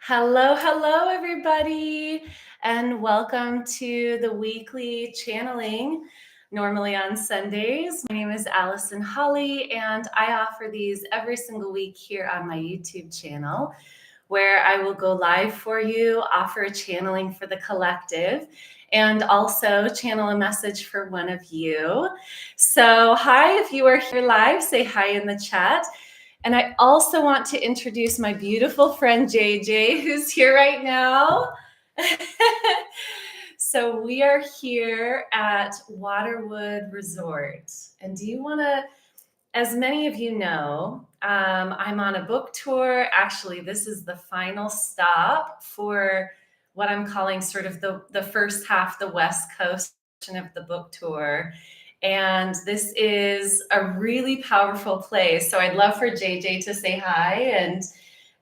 Hello, hello, everybody, and welcome to the weekly channeling, normally on Sundays. My name is Allison Holly, and I offer these every single week here on my YouTube channel, where I will go live for you, offer a channeling for the collective, and also channel a message for one of you. So, hi, if you are here live, say hi in the chat. And I also want to introduce my beautiful friend JJ, who's here right now. So we are here at Waterwood Resort. And do you want to, as many of you know, I'm on a book tour. Actually, this is the final stop for what I'm calling sort of the first half, the West Coast of the book tour. And this is a really powerful place. So I'd love for JJ to say hi and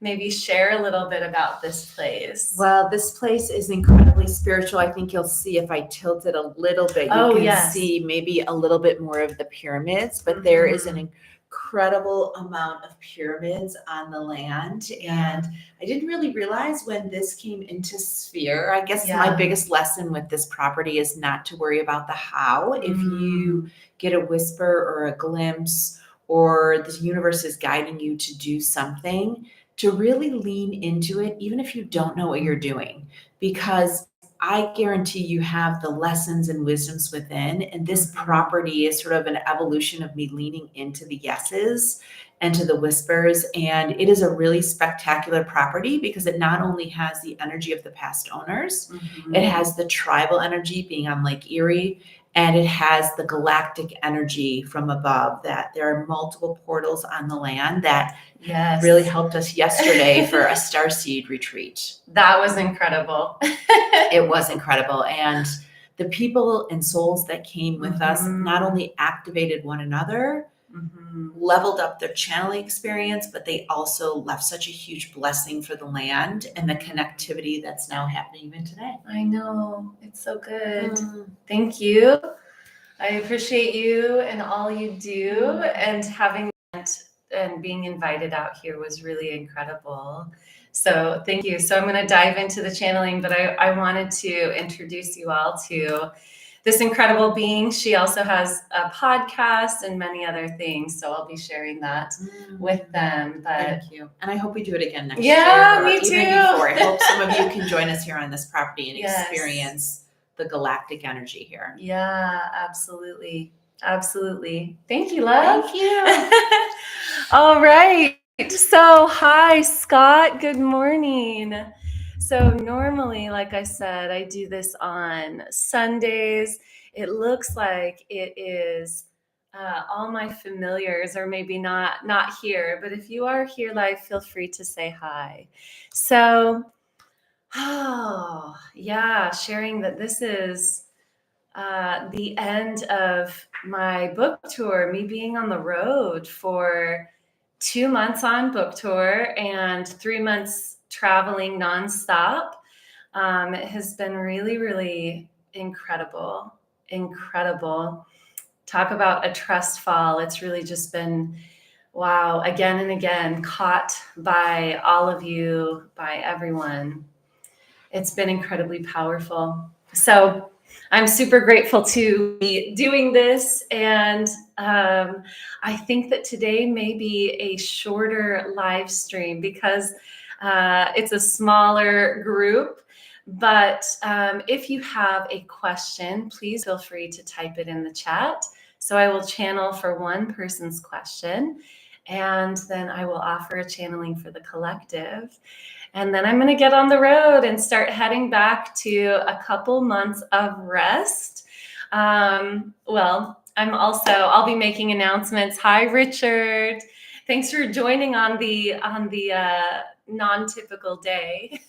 maybe share a little bit about this place. Well, this place is incredibly spiritual. I think you'll see if I tilt it a little bit, you can see maybe a little bit more of the pyramids, but there is an incredible amount of pyramids on the land. And I didn't really realize when this came into sphere. I guess my biggest lesson with this property is not to worry about the how. If you get a whisper or a glimpse, or the universe is guiding you to do something, to really lean into it, even if you don't know what you're doing, because I guarantee you have the lessons and wisdoms within. And this property is sort of an evolution of me leaning into the yeses and to the whispers. And it is a really spectacular property because it not only has the energy of the past owners, it has the tribal energy being on Lake Erie, and it has the galactic energy from above, that there are multiple portals on the land that really helped us yesterday for a starseed retreat. That was incredible. It was incredible. And the people and souls that came with us not only activated one another, leveled up their channeling experience, but they also left such a huge blessing for the land and the connectivity that's now happening even today. I know. It's so good. Thank you. I appreciate you and all you do, and having and being invited out here was really incredible. So thank you. So I'm going to dive into the channeling, but I wanted to introduce you all to this incredible being. She also has a podcast and many other things. So I'll be sharing that with them. But thank you. And I hope we do it again next year. Yeah, me too. Even before. I hope some of you can join us here on this property and experience the galactic energy here. Yeah, absolutely. Absolutely. Thank you, love. Thank you. All right. So, hi, Scott. Good morning. So normally, like I said, I do this on Sundays. It looks like it is all my familiars, or maybe not here. But if you are here live, feel free to say hi. So, sharing that this is the end of my book tour, me being on the road for 2 months on book tour and 3 months traveling nonstop. It has been really, really incredible. Talk about a trust fall. It's really just been, wow, again and again, caught by all of you, by everyone. It's been incredibly powerful. So I'm super grateful to be doing this. And I think that today may be a shorter live stream because it's a smaller group. But if you have a question, please feel free to type it in the chat. So I will channel for one person's question, and then I will offer a channeling for the collective. And then I'm going to get on the road and start heading back to a couple months of rest. I'll be making announcements. Hi, Richard. Thanks for joining on the non-typical day.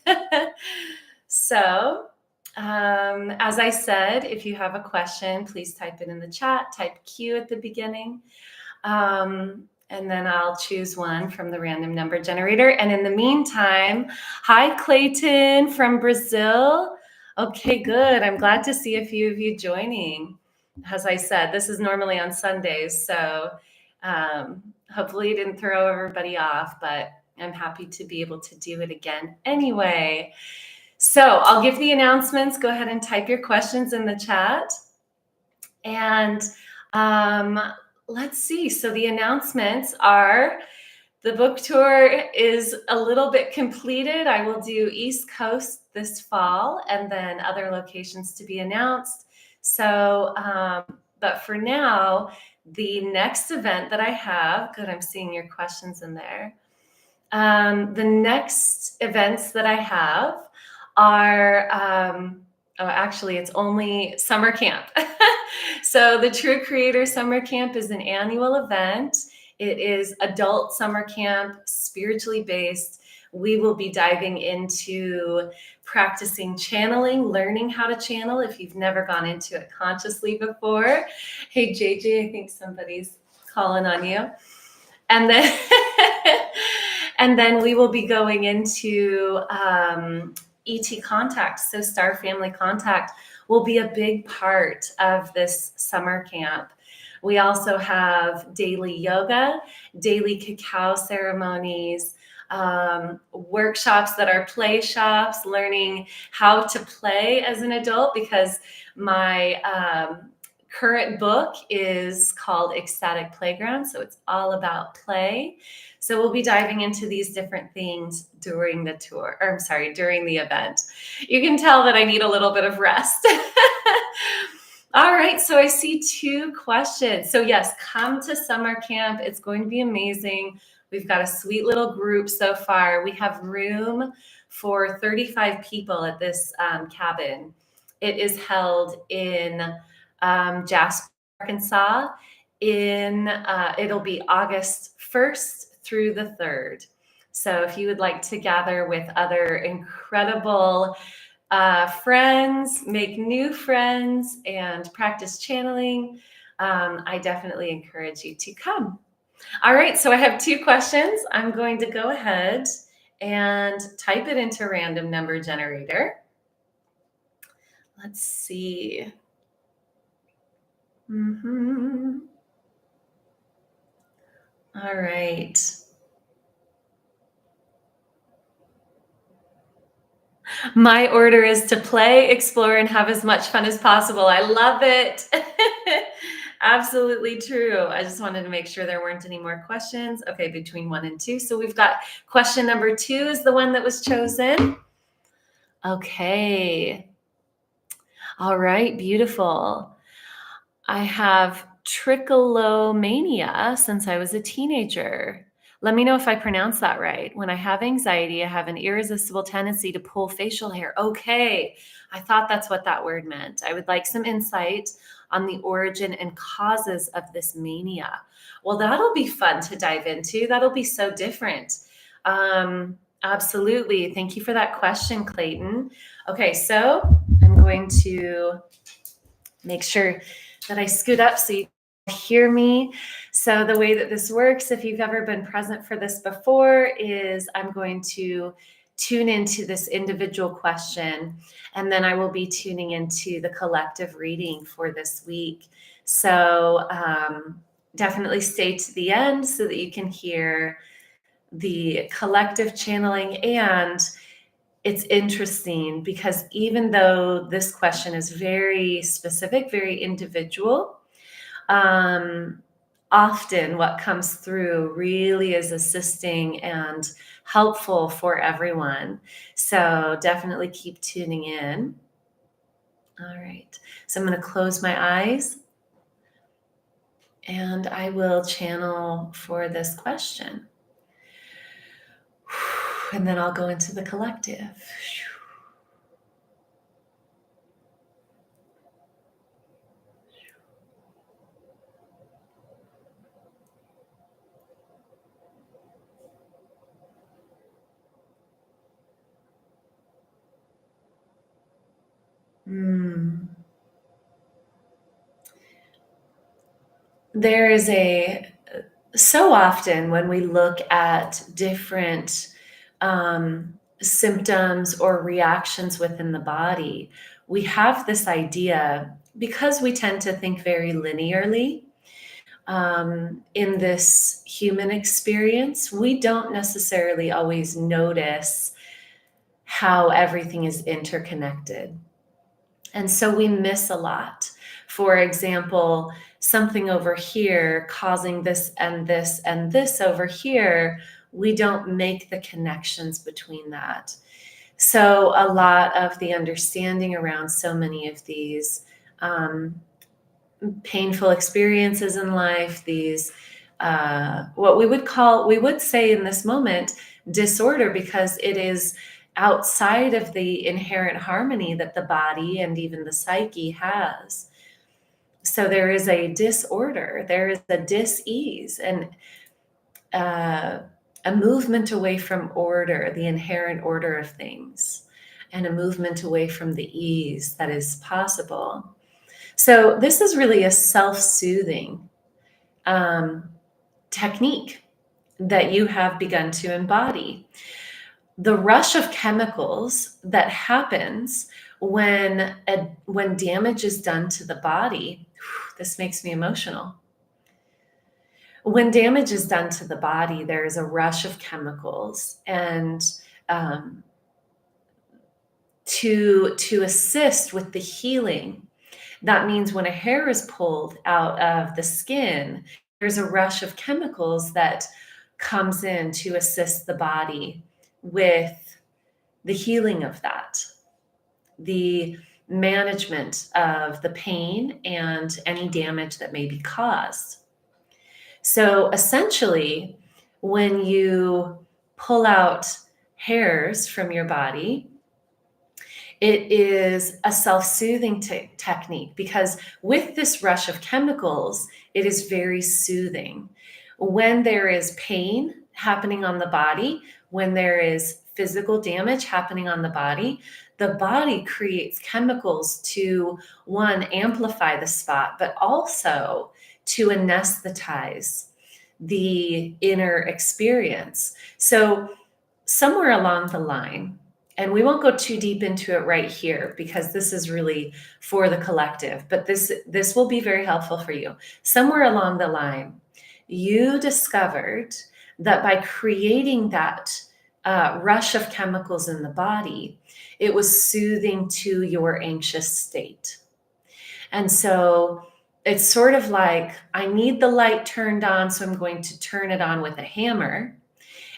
So, as I said, if you have a question, please type it in the chat. Type Q at the beginning. And then I'll choose one from the random number generator. And in the meantime, hi, Clayton from Brazil. Okay, good. I'm glad to see a few of you joining. As I said, this is normally on Sundays, so hopefully it didn't throw everybody off, but I'm happy to be able to do it again anyway. So I'll give the announcements. Go ahead and type your questions in the chat. And let's see. So the announcements are, the book tour is a little bit completed. I will do East Coast this fall and then other locations to be announced. So, but for now, the next event that I have, good, I'm seeing your questions in there. The next events that I have are, actually, it's only summer camp. So the True Creator Summer Camp is an annual event. It is adult summer camp, spiritually based. We will be diving into practicing channeling, learning how to channel if you've never gone into it consciously before. Hey, JJ, I think somebody's calling on you. And then, and then we will be going into ET contact. So Star Family Contact will be a big part of this summer camp. We also have daily yoga, daily cacao ceremonies, workshops that are play shops, learning how to play as an adult, because my current book is called Ecstatic Playground. So it's all about play. So we'll be diving into these different things during the tour, or I'm sorry, during the event. You can tell that I need a little bit of rest. All right, so I see 2 questions. So yes, come to summer camp. It's going to be amazing. We've got a sweet little group so far. We have room for 35 people at this cabin. It is held in Jasper, Arkansas. It'll be August 1st through the 3rd. So if you would like to gather with other incredible friends, make new friends, and practice channeling, I definitely encourage you to come. All right, so I have 2 questions. I'm going to go ahead and type it into random number generator. Let's see. All right. My order is to play, explore, and have as much fun as possible. I love it. Absolutely true. I just wanted to make sure there weren't any more questions. Okay, between 1 and 2. So we've got question number 2 is the one that was chosen. Okay. All right, beautiful. I have trichotillomania since I was a teenager. Let me know if I pronounce that right. When I have anxiety, I have an irresistible tendency to pull facial hair. Okay, I thought that's what that word meant. I would like some insight on the origin and causes of this mania. Well, that'll be fun to dive into. That'll be so different. Absolutely. Thank you for that question, Clayton. Okay, so I'm going to make sure that I scoot up so you can hear me. So the way that this works, if you've ever been present for this before, is I'm going to tune into this individual question, and then I will be tuning into the collective reading for this week. So definitely stay to the end so that you can hear the collective channeling. And it's interesting because even though this question is very specific, very individual, often what comes through really is assisting and helpful for everyone. So definitely keep tuning in. All right. So I'm going to close my eyes and I will channel for this question. And then I'll go into the collective. There is so often when we look at different symptoms or reactions within the body, we have this idea, because we tend to think very linearly, in this human experience, we don't necessarily always notice how everything is interconnected. And so we miss a lot. For example, something over here causing this and this and this over here, we don't make the connections between that. So a lot of the understanding around so many of these painful experiences in life, these what we would say in this moment, disorder, because it is outside of the inherent harmony that the body and even the psyche has. So there is a disorder, there is a dis-ease, and a movement away from order, the inherent order of things, and a movement away from the ease that is possible. So this is really a self-soothing technique that you have begun to embody. The rush of chemicals that happens when damage is done to the body, this makes me emotional. When damage is done to the body, there is a rush of chemicals, and to assist with the healing, that means when a hair is pulled out of the skin, there's a rush of chemicals that comes in to assist the body with the healing of that, the management of the pain and any damage that may be caused. So essentially, when you pull out hairs from your body, it is a self-soothing technique, because with this rush of chemicals, it is very soothing. When there is pain happening on the body, when there is physical damage happening on the body creates chemicals to, one, amplify the spot, but also to anesthetize the inner experience. So somewhere along the line, and we won't go too deep into it right here because this is really for the collective, but this will be very helpful for you. Somewhere along the line, you discovered that by creating that rush of chemicals in the body, it was soothing to your anxious state. And so it's sort of like, I need the light turned on, so I'm going to turn it on with a hammer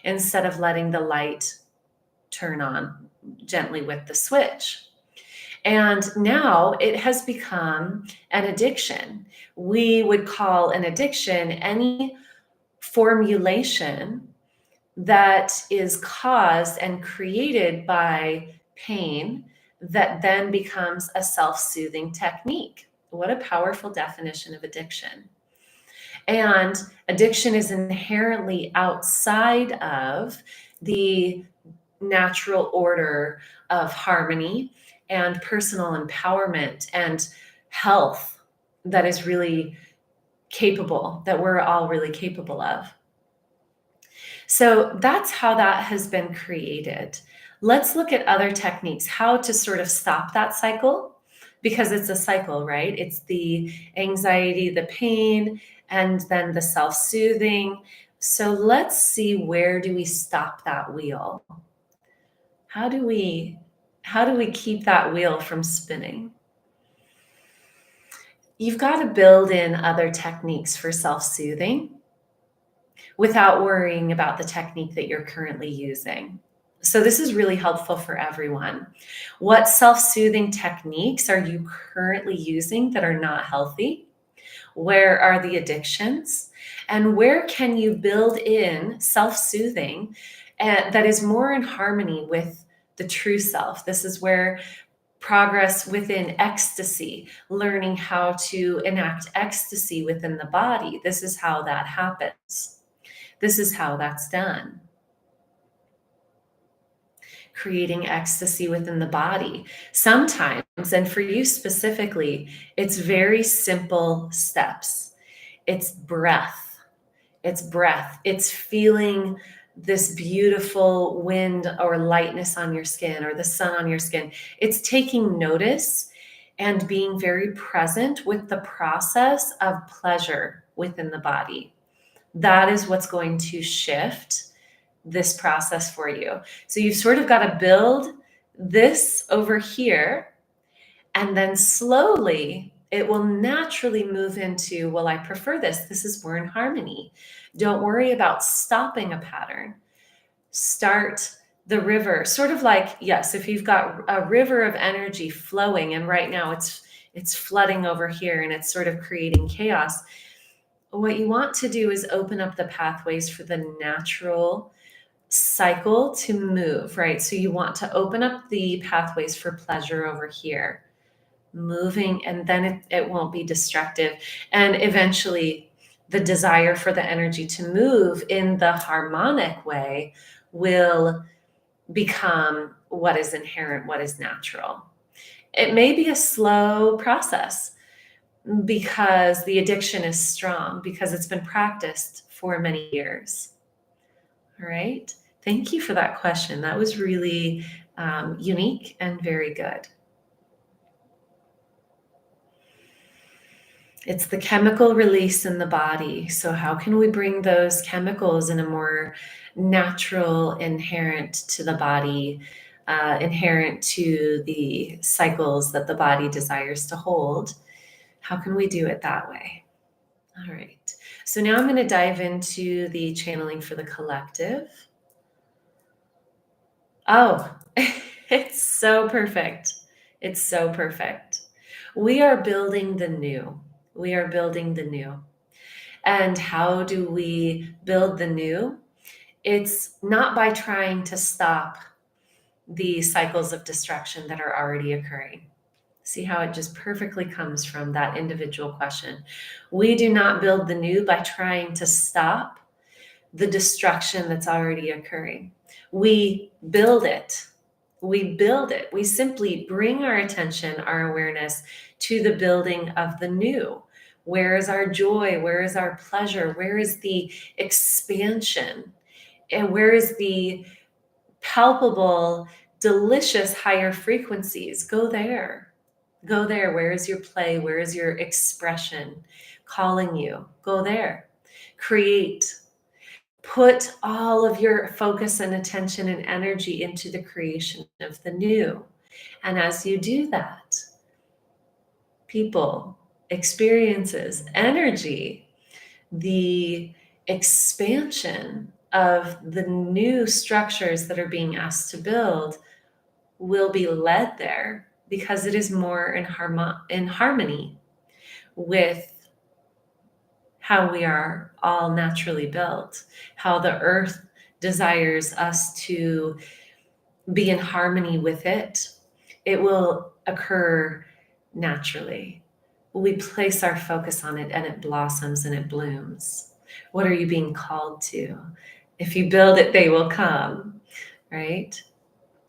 instead of letting the light turn on gently with the switch. And now it has become an addiction. We would call an addiction any formulation that is caused and created by pain that then becomes a self-soothing technique. What a powerful definition of addiction. And addiction is inherently outside of the natural order of harmony and personal empowerment and health that is really capable, that we're all really capable of. So that's how that has been created. Let's look at other techniques, how to sort of stop that cycle, because it's a cycle, right? It's the anxiety, the pain, and then the self-soothing. So let's see, where do we stop that wheel? How do we keep that wheel from spinning? You've got to build in other techniques for self-soothing without worrying about the technique that you're currently using. So this is really helpful for everyone. What self-soothing techniques are you currently using that are not healthy? Where are the addictions? And where can you build in self-soothing that is more in harmony with the true self? This is where progress within ecstasy, learning how to enact ecstasy within the body. This is how that happens. This is how that's done. Creating ecstasy within the body. Sometimes, and for you specifically, it's very simple steps. It's breath. It's feeling this beautiful wind or lightness on your skin or the sun on your skin. It's taking notice and being very present with the process of pleasure within the body. That is what's going to shift this process for you. So you've sort of got to build this over here, and then slowly it will naturally move into, well, I prefer this. This is more in harmony. Don't worry about stopping a pattern. Start the river, sort of like, yes, if you've got a river of energy flowing, and right now it's flooding over here and it's sort of creating chaos. What you want to do is open up the pathways for the natural cycle to move, right? So you want to open up the pathways for pleasure over here, moving, and then it won't be destructive. And eventually the desire for the energy to move in the harmonic way will become what is inherent, what is natural. It may be a slow process because the addiction is strong, because it's been practiced for many years. All right. Thank you for that question. That was really unique and very good. It's the chemical release in the body. So how can we bring those chemicals in a more natural, inherent to the body, inherent to the cycles that the body desires to hold? How can we do it that way? All right. So now I'm going to dive into the channeling for the collective. Oh, it's so perfect. It's so perfect. We are building the new. We are building the new. And how do we build the new? It's not by trying to stop the cycles of destruction that are already occurring. See how it just perfectly comes from that individual question. We do not build the new by trying to stop the destruction that's already occurring. We build it. We build it. We simply bring our attention, our awareness to the building of the new. Where is our joy? Where is our pleasure? Where is the expansion? And where is the palpable, delicious higher frequencies? Go there. Go there. Where is your play? Where is your expression calling you? Go there. Create. Put all of your focus and attention and energy into the creation of the new. And as you do that, people, experiences, energy, the expansion of the new structures that are being asked to build will be led there because it is more in harmony with how we are all naturally built, how the earth desires us to be in harmony with it. It will occur naturally. We place our focus on it and it blossoms and it blooms. What are you being called to? If you build it, they will come, right?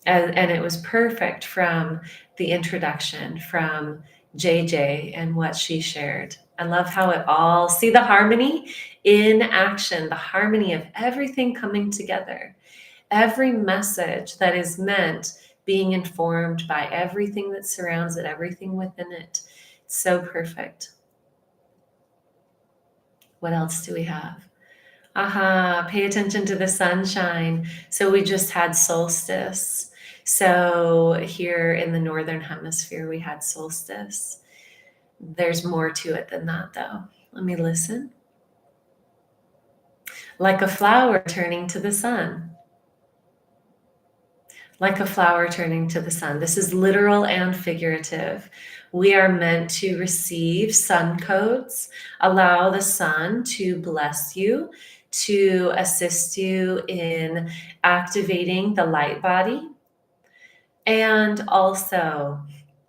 And it was perfect from the introduction from JJ and what she shared. I love how it all, see the harmony in action, the harmony of everything coming together. Every message that is meant being informed by everything that surrounds it, everything within it. It's so perfect. What else do we have? Pay attention to the sunshine. So we just had solstice. So here in the Northern Hemisphere, we had solstice. There's more to it than that, though. Let me listen. Like a flower turning to the sun. Like a flower turning to the sun. This is literal and figurative. We are meant to receive sun codes, allow the sun to bless you, to assist you in activating the light body. And also,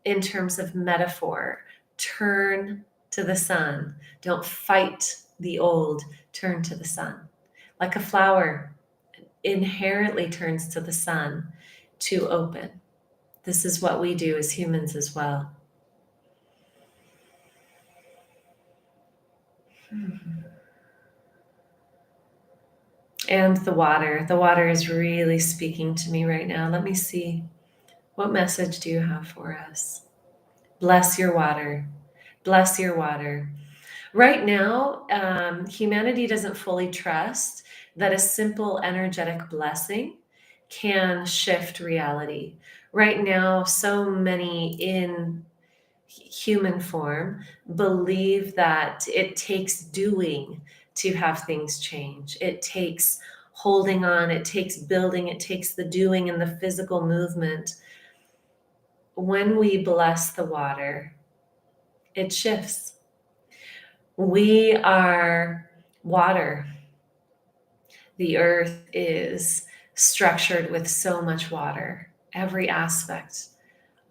in terms of metaphor, turn to the sun. Don't fight the old, turn to the sun. Like a flower inherently turns to the sun to open. This is what we do as humans as well. And the water is really speaking to me right now. Let me see. What message do you have for us? Bless your water. Bless your water. Right now, humanity doesn't fully trust that a simple energetic blessing can shift reality. Right now, so many in human form believe that it takes doing to have things change. It takes holding on, it takes building, it takes the doing and the physical movement. When we bless the water, it shifts. We are water. The earth is structured with so much water. Every aspect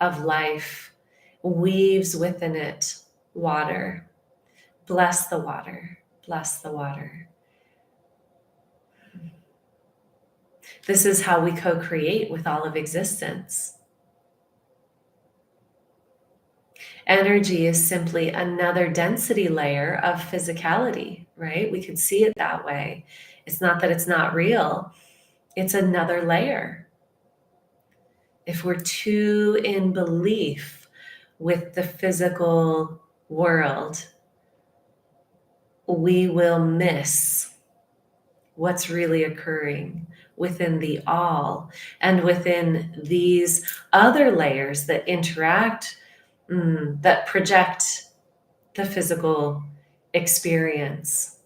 of life weaves within it water. Bless the water. Bless the water. This is how we co-create with all of existence. Energy is simply another density layer of physicality, right? We could see it that way. It's not that it's not real, it's another layer. If we're too in belief with the physical world, we will miss what's really occurring within the all and within these other layers that interact, that project the physical experience.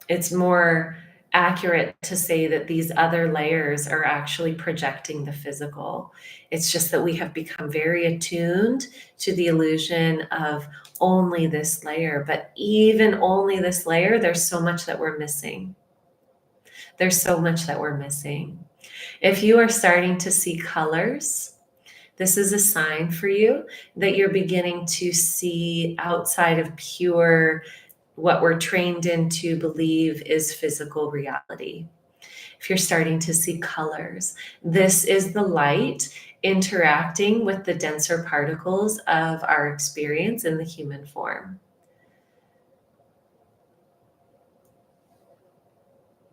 It's more accurate to say that these other layers are actually projecting the physical. It's just that we have become very attuned to the illusion of only this layer. But even only this layer, there's so much that we're missing. There's so much that we're missing. If you are starting to see colors, this is a sign for you that you're beginning to see outside of pure what we're trained in to believe is physical reality. If you're starting to see colors, this is the light interacting with the denser particles of our experience in the human form.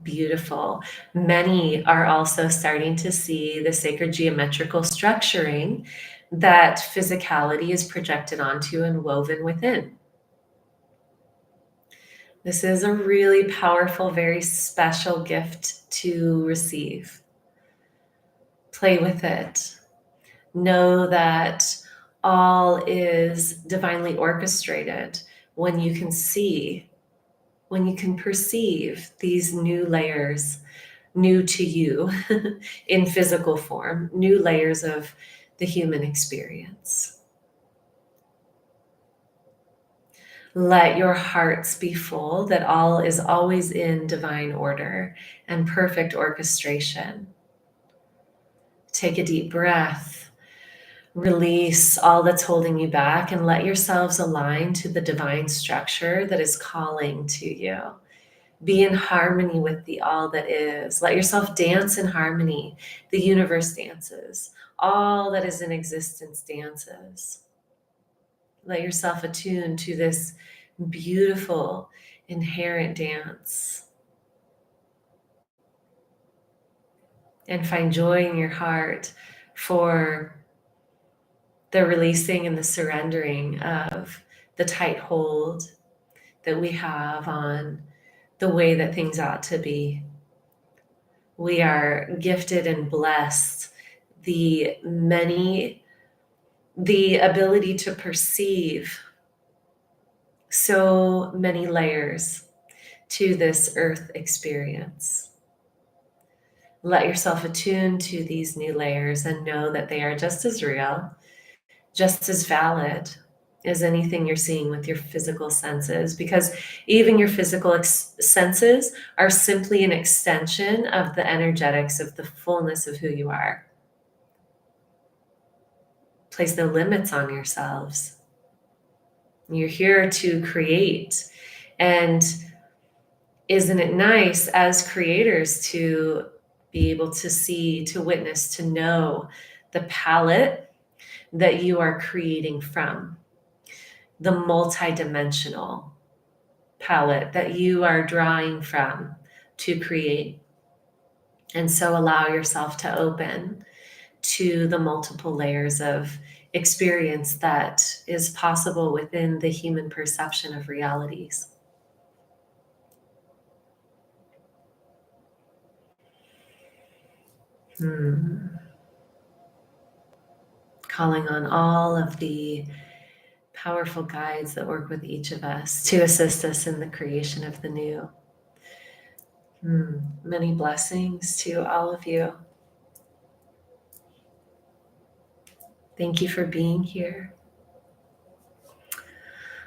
Beautiful. Many are also starting to see the sacred geometrical structuring that physicality is projected onto and woven within. This is a really powerful, very special gift to receive. Play with it. Know that all is divinely orchestrated when you can see, when you can perceive these new layers, new to you in physical form, new layers of the human experience. Let your hearts be full that all is always in divine order and perfect orchestration. Take a deep breath, release all that's holding you back, and let yourselves align to the divine structure that is calling to you. Be in harmony with the all that is. Let yourself dance in harmony. The universe dances. All that is in existence dances. Let yourself attune to this beautiful, inherent dance. And find joy in your heart for the releasing and the surrendering of the tight hold that we have on the way that things ought to be. We are gifted and blessed the ability to perceive so many layers to this earth experience. Let yourself attune to these new layers and know that they are just as real, just as valid as anything you're seeing with your physical senses, because even your physical senses are simply an extension of the energetics of the fullness of who you are. Place no limits on yourselves. You're here to create. And isn't it nice as creators to be able to see, to witness, to know the palette that you are creating from, the multidimensional palette that you are drawing from to create. And so allow yourself to open to the multiple layers of experience that is possible within the human perception of realities. Calling on all of the powerful guides that work with each of us to assist us in the creation of the new. Many blessings to all of you. Thank you for being here.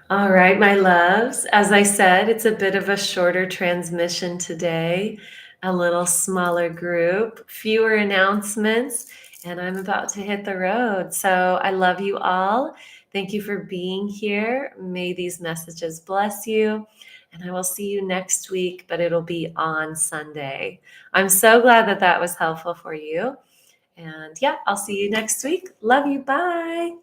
All right, my loves. As I said, it's a bit of a shorter transmission today, a little smaller group, fewer announcements, and I'm about to hit the road. So I love you all. Thank you for being here. May these messages bless you. And I will see you next week, but it'll be on Sunday. I'm so glad that that was helpful for you. And yeah, I'll see you next week. Love you. Bye.